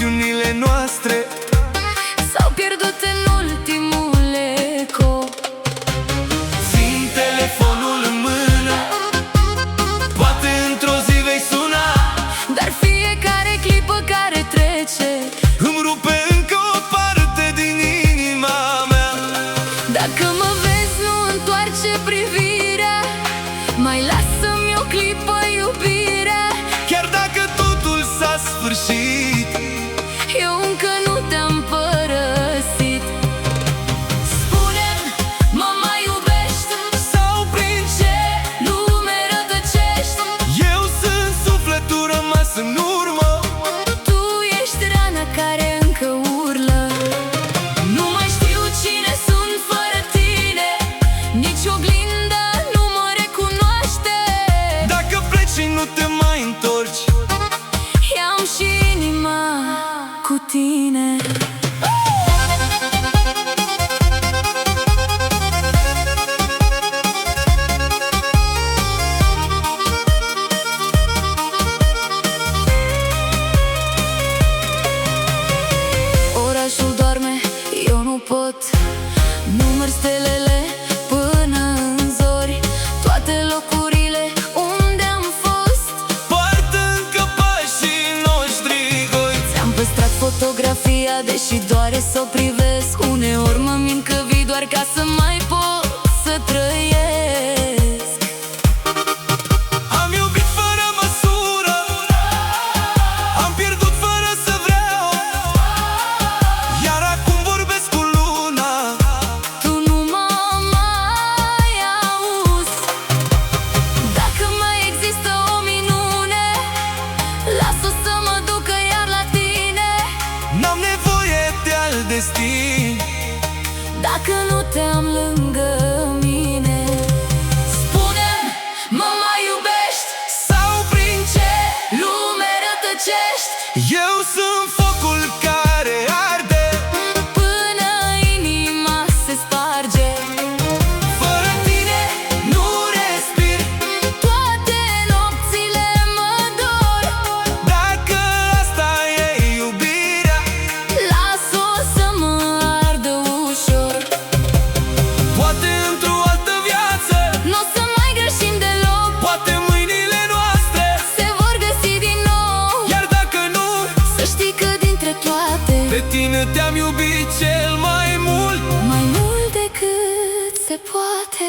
promisiunile noastre s-au pierdut în ultimul eco. Țin telefonul în mână, poate într-o zi vei suna, dar fiecare clipă care trece îmi rupe încă o parte din inima mea. Dacă mă vezi, nu întoarce privirea, mai lasă-mi o clipă iubirea. Chiar dacă totul s-a sfârșit, Eu încă nu te-am părăsit. Spune-mi, mă mai iubești? sau prin ce Lume rătăcești? eu sunt sufletul rămas în urmă. Tu ești rana care încă urlă. Nu mai știu cine sunt fără tine, nici oglinda nu mă recunoaște. Dacă pleci și nu te mai întorci, I-am și inima cu tine. Orașul doarme, eu nu pot. Număr stelele până în zori, toate locurile unde am fost. poartă încă pașii noștri goi. Ți-am păstrat fotografia, deși doare să o privesc. Uneori mă mint că vii doar ca să mai pot să trăiesc. Am iubit fără măsură, am pierdut fără să vreau, iar acum vorbesc cu luna. Tu nu mă mai auzi. Dacă mai există o minune, las-o să mă ducă iar la tine. N-am nevoie de alt destin, Dacă nu te-am lângă mine. Spune-mi, mă mai iubești? sau prin ce Lume rătăcești? eu sunt focul care arde. Până inima se sparge, Fără tine nu respir, toate nopțile mă dor. dacă asta e iubirea, Las-o să mă ardă ușor. poate într-o altă viață, N-o să mai greșim deloc, poate mâinile noastre, se vor găsi din nou. iar dacă nu, Să știi că dintre toate, pe tine te-am iubit cel mai mult. mai mult decât se poate.